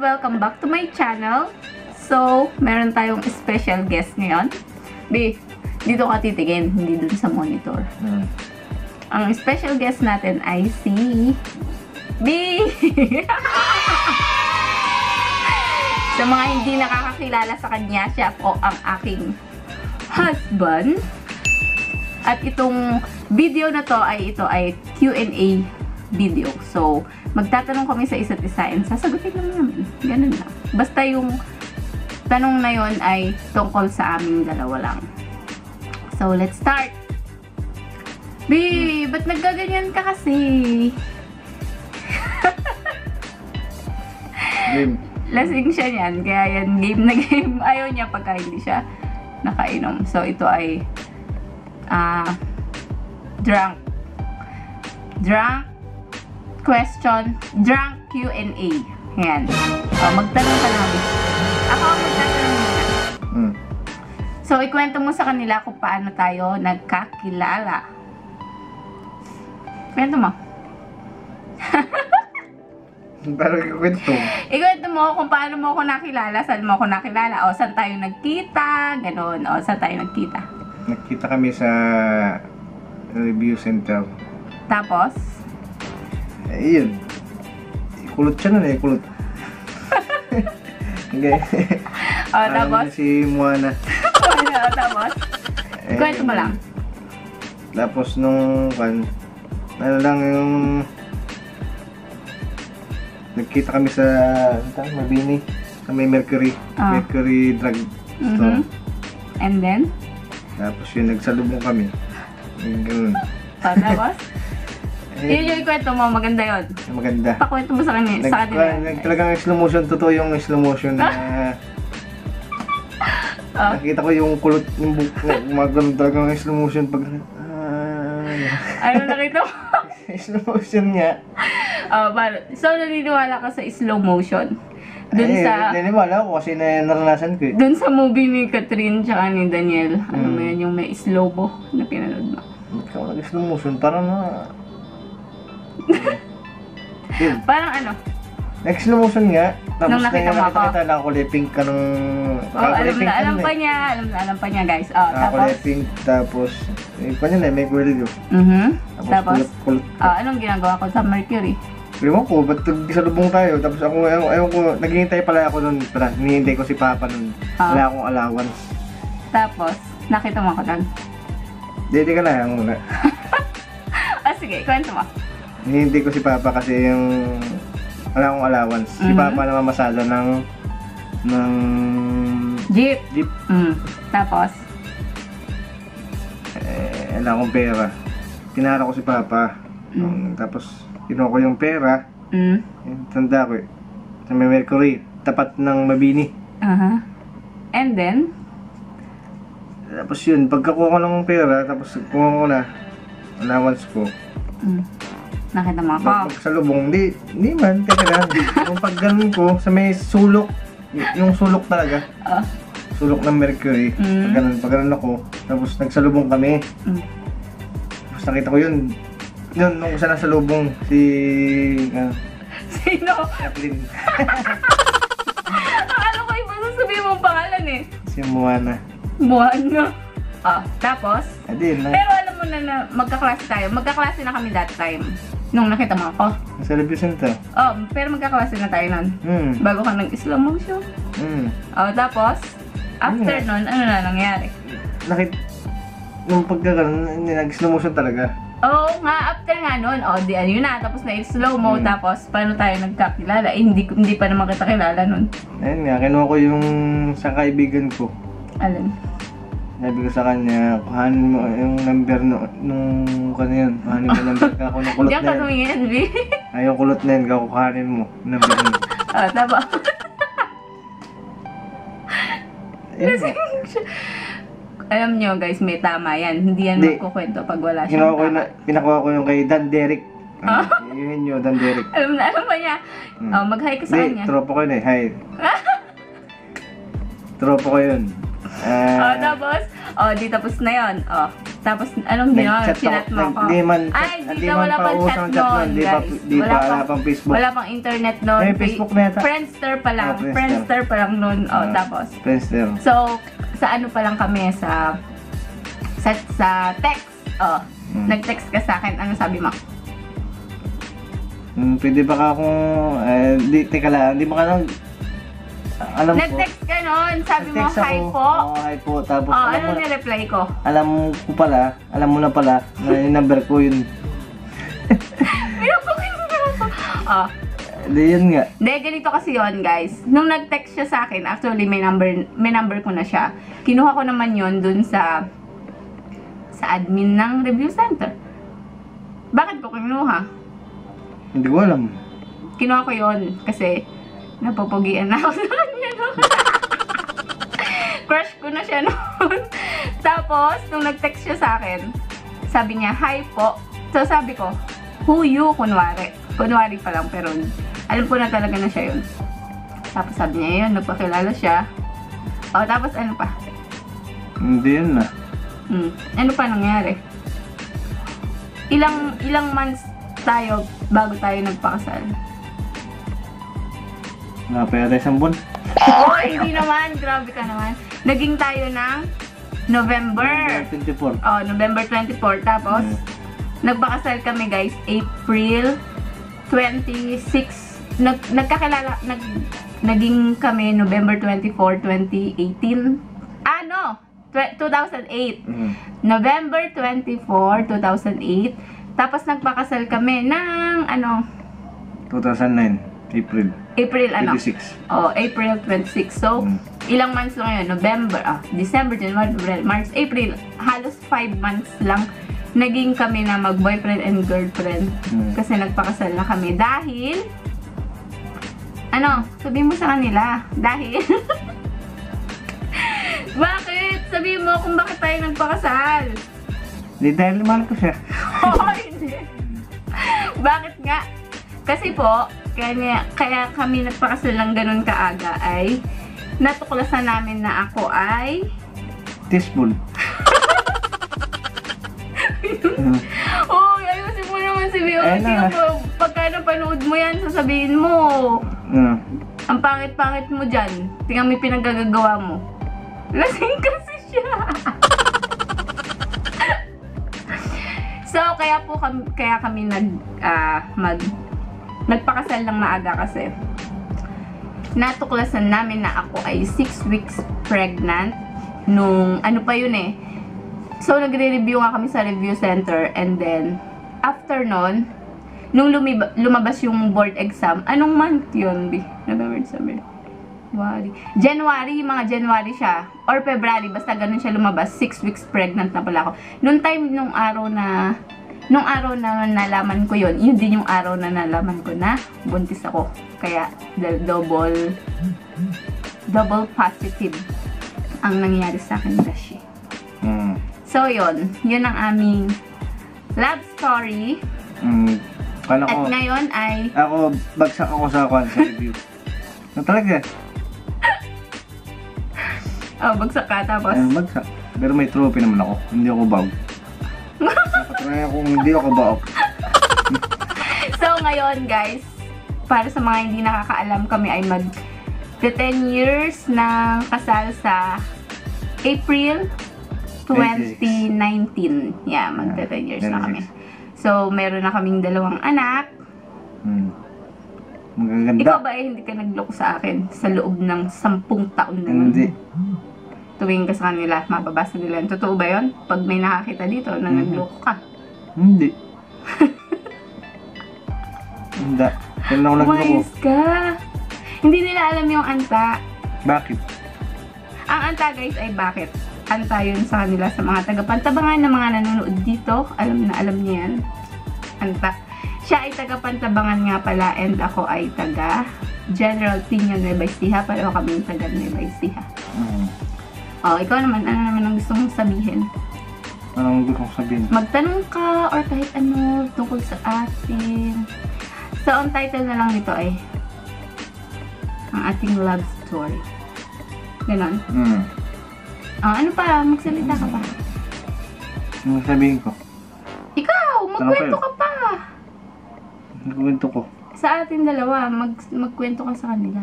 welcome back to my channel. So, meron tayong special guest ngayon. B, dito ka titigin, hindi dun sa monitor. Ang special guest natin ay si B. Sa mga hindi nakakakilala sa kanya, siya po ang aking husband. At itong video na to ay Q&A video. So, magtatanong kami sa isa't isa and sasagutin lang namin. Ganun lang. Basta yung tanong na yon ay tungkol sa aming dalawa lang. So, let's start. B, ba't naggaganyan ka kasi? Game. Lasing siya niyan. Kaya yan, game na game. Ayaw niya pagka hindi siya nakainom. So, ito ay drunk question, drunk Q&A. Ayan. Magtanong ka lang. Ako ang magtatanong muna. So, ikwento mo sa kanila kung paano tayo nagkakilala. Kwento mo. Parang ikwento. Ikwento mo kung paano mo ako nakilala, saan mo ako nakilala, o saan tayo nagkita, ganun, o saan tayo nagkita. Nagkita kami sa review center. Tapos? Yun. Kulot siya nun eh, kulot. Okay. Tapos? Si Moana. Tapos? Kwento mo lang. Tapos nung ano lang yung nagkita kami sa Mabini, sa may Mercury Drug Store. And then? Tapos yun, nagsalubong kami. Ganun. Tapos? Yun yung kwento mo, maganda yun. Maganda. Pakwento mo sa kanila. Talagang slow motion, totoo yung slow motion na nakita ko yung kulot, yung gumagano talagang slow motion pag ano nakita mo? slow motion niya. So, naniniwala ka sa slow motion? Dun sa... Naniniwala ko kasi naranasan ko eh. Dun sa movie ni Catherine tsaka ni Daniel, ano mo yan, yung may slow mo na pinanood mo? Ikaw nag-slow motion, parang Parang ano? Nag-slow motion nga. Tapos nung nakita mo ako. Nakita na kulay pink ka nung... alam pa niya guys. Tapos? Pink, tapos... Kanya na, may kwelyo. Tapos? Kulot. Anong ginagawa ko sa Mercury? Ewan ko, ba't salubong tayo? Tapos ako, ewan ko, naghihintay pala ako nun. Hinihintay ko si Papa nun. Wala akong allowance. Tapos, nakita mo ako nun? Dito ka na, muna. Sige, kwento mo. Hinihintay ko si Papa kasi yung... Wala akong allowance. Si Papa na mamasada ng jeep. Tapos? Wala akong pera. Tinara ko si Papa. Tapos, kinuha ko yung pera. Tanda ko eh. Sa may Mercury. Tapat ng Mabini. And then? Tapos yun, pagkakuha ko ng pera, tapos kuha ko na allowance ko. Nakita mo ako? Pagsalubong, di man, teka lang. Yung pagganon ko, sa may sulok, yung sulok talaga. Sulok ng Mercury. Pagganon ako, tapos nagsalubong kami. Tapos nakita ko yun. Yun, nung isa nasalubong, si... Sino? Kathleen. Akala ko iba sasabihin mong pangalan eh. Si Moana. Moana. Tapos? Adin, pero alam mo na magkaklase tayo. Magkaklase na kami that time. Nung nakita mo ako. Sa review center. Pero magkaklase na tayo nun. Bago ka nag-slow motion. Tapos, after nun, ano na nangyari? Nung pagkakaroon, nag-slow motion talaga. After nga nun, di ano yun na, tapos na-slow mo, tapos paano tayo nagkakilala? Hindi pa naman kita kilala nun. Ayun nga, kinuha ko yung sa kaibigan ko. Alin? Sabi ko sa kanya, kuhanin mo yung number nung yun. Kuhanin mo yung number ka ako ng kulot na yun. Diyan ka tumingin, B. Yung kulot na yun, kuhanin mo. Number yun. Tapos. Alam nyo guys, may tama yan. Hindi yan magkukwento pag wala siyang tama. Pinakuha ko yung kay Dan Derek. Yun yun, Dan Derek. Alam pa niya. Mag-hi ka sa kanya. Tropa ko yun eh. Hi. Tropa ko yun. Tapos, di tapos na yun. Tapos, anong ginawa? Chinat mo ako. Ay, di na wala pang chat noon, guys. Wala pang Facebook. Wala pang internet noon. May Facebook na yata. Friendster pa lang. Friendster pa lang noon. Tapos. Friendster. So, sa ano pa lang kami, sa text. Nag-text ka sa akin. Ano sabi mo? Pwede ba ka akong, teka lang, di ba ka lang, alam ko. Nag-text ka noon, sabi mo, hi po. Hi po, tapos ano ni-reply ko? Alam mo na pala, na yung number ko yun. Hindi, yun nga. Hindi, ganito kasi yun, guys. Nung nag-text siya sa akin, actually, may number ko na siya. Kinuha ko naman yun dun sa admin ng review center. Bakit ko kinuha? Hindi ko alam. Kinuha ko yun kasi napapugian na ako sa kanya noon. Crush ko na siya noon. Tapos, nung nag-text siya sa akin, sabi niya, hi po. So, sabi ko, who you? Kunwari. Kunwari pa lang, pero alam ko na talaga na siya yun. Tapos sabi niya yun, nagpakilala siya. Tapos ano pa? Hindi yun na. Ano pa nangyari? Ilang months tayo bago tayo nagpakasal? Napaya tayo 1 buwan. Hindi naman. Grabe ka naman. Naging tayo ng November 24. November 24. Tapos, nagpakasal kami, guys, April 26. Nagkakilala, naging kami November 24, 2018. 2008. November 24, 2008. Tapos nagpakasal kami ng 2009, April 26. April 26. So, ilang months lang ngayon? November, December, January, February, March, April. Halos 5 months lang naging kami na mag-boyfriend and girlfriend. Kasi nagpakasal na kami. Dahil, sabihin mo sa kanila. Dahil, bakit? Sabihin mo kung bakit tayo nagpakasal. Hindi, dahil mahal ko siya. Hindi. Bakit nga? Kasi po, kaya kami nagpakasal lang ganun kaaga ay natuklasan namin na ako ay teaspoon. Ayusin mo naman si Bio. Pagka napanood mo yan, sasabihin mo. Ang pangit-pangit mo dyan. Tingnan mo yung pinagagagawa mo. Lasing kasi siya. So, kaya kami nagpakasal lang maaga kasi natuklasan namin na ako ay 6 weeks pregnant nung pa yun eh. So, nagre-review nga kami sa review center and then after nun, nung lumabas yung board exam, anong month yun, November, December, January, mga January siya or February, basta ganun siya lumabas. 6 weeks pregnant na pala ako. Nung araw na nalaman ko yun din yung araw na nalaman ko na buntis ako. Kaya double positive ang nangyari sa akin, Dashi. So yun ang aming love story. At ngayon ay ako bagsak ako sa review. Talaga. Bagsak ka tapos? Bagsak. Pero may trophy naman ako. Hindi ako bawg. Nakatry akong hindi ako bawg. So, ngayon guys, para sa mga hindi nakakaalam, kami ay mag-10 years ng kasal sa April 2019. Yeah, mag-10 years na kami. So, meron na kaming 2 anak. Magaganda. Ikaw ba hindi ka nagloko sa akin sa loob ng 10 taon na Hindi. Tuwing ka sa kanila, mababasa nila. Totoo ba yun? Pag may nakakita dito na nagloko ka? Hindi. Hindi. Kailan ako nagloko. Umayos ka. Hindi nila alam yung anta. Bakit? Ang anta guys ay bakit? Anta yun sa kanila sa mga taga-Pantabangan na mga nanonood dito. Alam niya yan. Anta. Siya ay taga-Pantabangan nga pala and ako ay taga-General Piña Nueva Ecija. Pareho kami taga-Nueva Ecija. Ikaw naman, ano naman ang gusto mong sabihin? Anong gusto mong sabihin? Magtanong ka or kahit ano tungkol sa atin. So, ang title na lang nito ay ang ating love story. Ganon. Ano pa? Magsalita ka pa. Ano sabihin ko? Ikaw, magkwento ka pa. Nagkwento ko. Sa atin dalawa, magkwento ka sa kanila.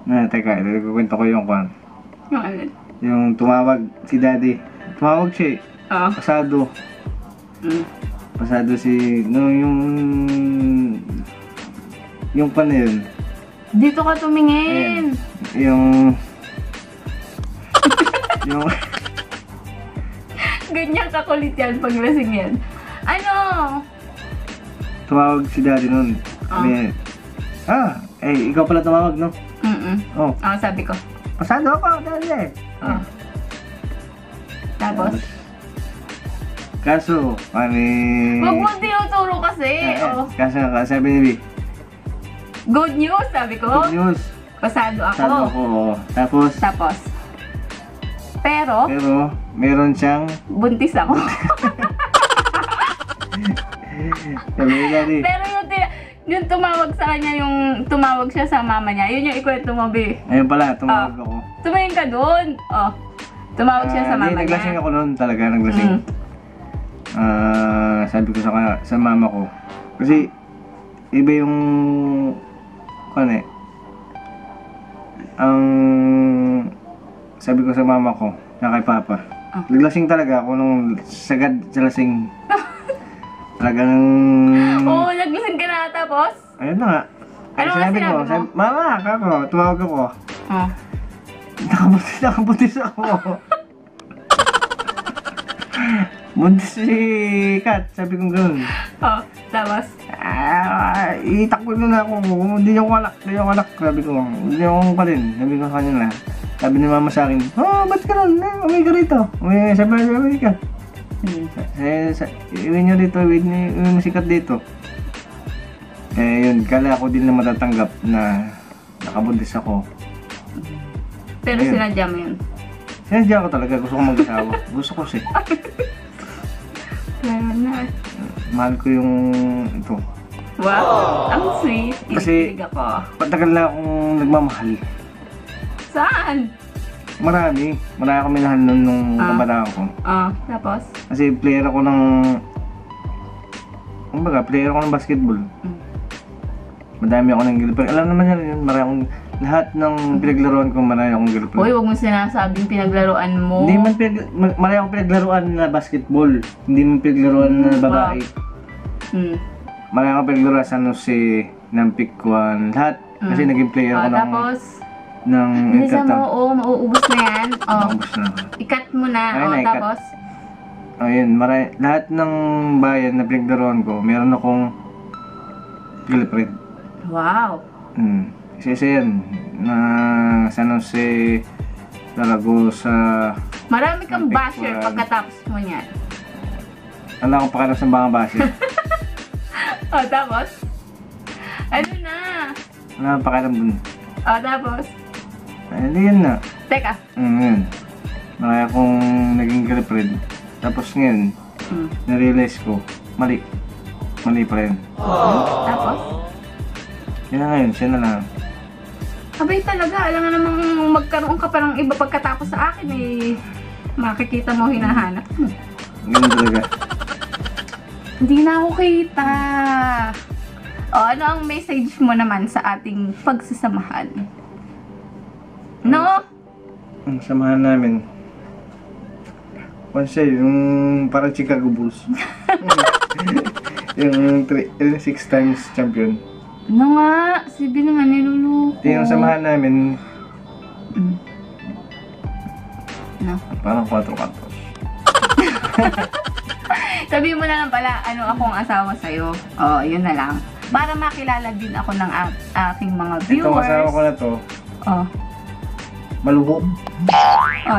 Teka, nagkwento ko yung kwan. Yung alin? Yung tumawag si daddy. Tumawag siya eh. Oo. Pasado. Pasado si... No, yung pan na yun. Dito ka tumingin. Yung... yung... Ganyan kakulit yan pag lasing yan. Ano? Tumawag si daddy nun. Sabi, ikaw pala tumawag, no? Oh. Sabi ko. Pasado ako, daddy. Tapos? Kaso, Wag mo tinuturo kasi. Kaso, sabi ni B. Good news, sabi ko. Good news. Pasado ako. Pasado ako, oo. Tapos, Pero, meron siyang... buntis ako. Sabi ni daddy. Pero yung tumawag sa kanya, yung tumawag siya sa mama niya, yun yung ikwento mo, B. Ayun pala, tumawag ako. Tumingin ka doon. Tumawag siya sa mama niya. Naglasing ako noon talaga, naglasing. Sabi ko sa mama ko. Kasi, iba yung... sabi ko sa mama ko, na kay papa. Naglasing talaga ako nung sagad sa lasing. Talagang... Oo, naglasing ka na tapos? Ayun na nga. Ano nga sinabi mo? Mama, kako, tumawag ako. Nakabutis ako. Buntis si Kat, sabi ko gano'n. Tapos? Itakbo na ako. Hindi ako alak. Sabi ko, hindi ako pa rin. Sabi ko sa kanila. Sabi ni mama sa akin, ba't ka nun? Umay ka rito. Sabi ka. Iwi nyo dito, iwi mo si Kat dito. Yun, kala ko din na matatanggap na nakabuntis ako. Pero sinadya mo yun? Sinadya ko talaga, gusto ko mag-asawa. Gusto ko siya. Mahal ko yung ito. Wow, ang sweet. Kasi patagal na akong nagmamahal. Saan? Marami akong minahal nun nung kabataan ko. Tapos? Kasi player ako ng basketball. Madami ako ng girlfriend. Alam naman yun, marami akong lahat ng pinaglaruan ko, marami akong girlfriend. Uy, huwag mo sinasabing pinaglaruan mo. Hindi man marami akong pinaglaruan na basketball. Hindi man pinaglaruan na babae. Marami akong pinaglaruan sa Jose, ng Pikwan, lahat. Kasi naging player ako tapos? ng Bisa mo, mauubos na yan. Mauubos na. Ikat mo na. Tapos? Ayun, lahat ng bayan na pinaglaruan ko, meron akong girlfriend. Wow. Isa yan, na San Jose, Zaragoza. Marami kang basher pagkatapos mo niyan. Wala akong pakialam sa mga basher. Tapos? Ano na? Wala akong pakialam dun. Tapos? Hindi yan na. Teka. Yun. Marami akong naging girlfriend. Tapos ngayon, na-realize ko, mali. Mali pa rin. Tapos? Yan na ngayon, siya na lang. Abay talaga, alam nga namang magkaroon ka pa ng iba pagkatapos sa akin makikita mo hinahanap mo. Ganun talaga. Hindi na ako kita. Ano ang message mo naman sa ating pagsasamahan? No? Ang samahan namin. Kasi yung parang Chicago Bulls. Yung 6 times champion. Ano nga? Sabi na nga niluluko. Yung samahan namin. No? Parang 4 kantos. Sabi mo na lang pala, ano akong asawa sa'yo. Yun na lang. Para makilala din ako ng aking mga viewers. Itong asawa ko na to. Maluho.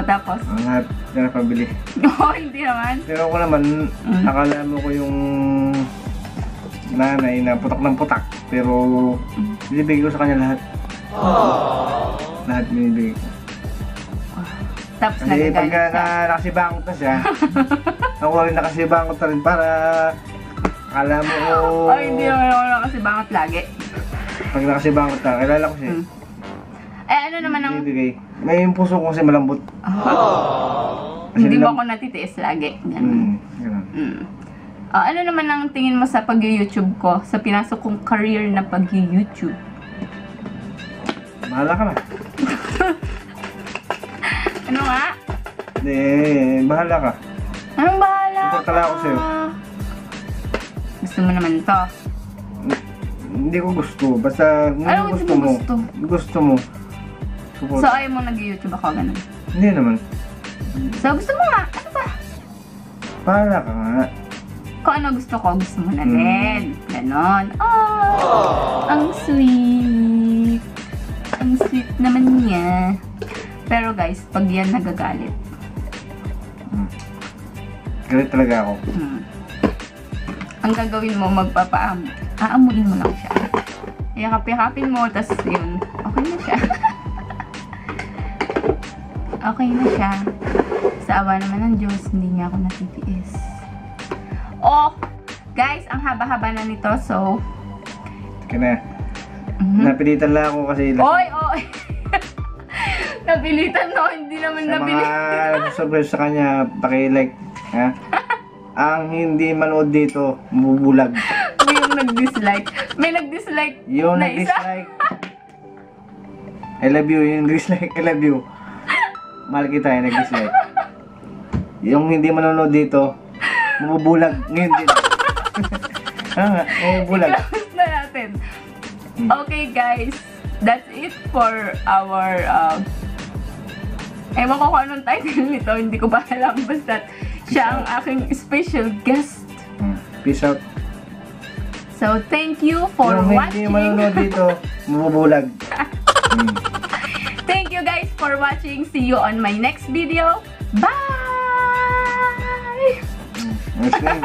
Tapos? Ang lahat na napabili. Hindi naman. Pero ako naman, akala mo ko yung nanay na putak ng putak. Pero, binibigay ko sa kanya lahat. Lahat binibigay ko. Tapos kasi nagagalit pagka siya. nakasibangot na siya, ako rin nakasibangot na rin para akala mo ko... Hindi naman ako nakasibangot lagi. Pag nakasibangot na, kilala ko siya. Ano naman ang... Binibigay. May yung puso ko kasi malambot. Hindi mo ako natitiis lagi. Ganun. Ganun. Ano naman ang tingin mo sa pag-YouTube ko? Sa pinasok kong career na pag-YouTube? Bahala ka na. Ano nga? Bahala ka. Anong bahala ka? Ipagkala ako sa'yo. Gusto mo naman to? Hindi ko gusto. Basta, Ano gusto mo. Gusto mo. Support. So, ayaw mo nag-YouTube ako, ganun? Hindi naman. So, gusto mo nga? Ano ba? Bahala ka nga. Kung ano gusto ko, gusto mo na din. Ganon. Oh, ang sweet. Ang sweet naman niya. Pero guys, pag yan nagagalit. Galit talaga ako. Ang gagawin mo, aamuin mo lang siya. Yakap-yakapin mo, tas yun, okay na siya. Okay na siya. Sa awa naman ng Diyos, hindi niya ako natitiis. Oh! Guys, ang haba-haba na nito, so... Teka na. Napilitan lang ako kasi... Oy! Oy! Napilitan, no? Hindi naman napilitan. Sa mga surprise sa kanya, paki-like. Ha? Ang hindi manood dito, mabubulag. May yung nag-dislike. May nag-dislike Yung na isa. nag-dislike. I love you. Yung dislike, I love you. Mahal kita yung nag-dislike. Yung hindi manonood dito, mabubulag. Ngayon din. Mabubulag. I-close na natin. Okay, guys. That's it for our... ewan ko kung anong title nito. Hindi ko pa alam. Basta siya ang aking special guest. Peace out. So, thank you for yung watching. Yung hindi manonood dito, mabubulag. Thank you guys for watching. See you on my next video. Bye! Next time.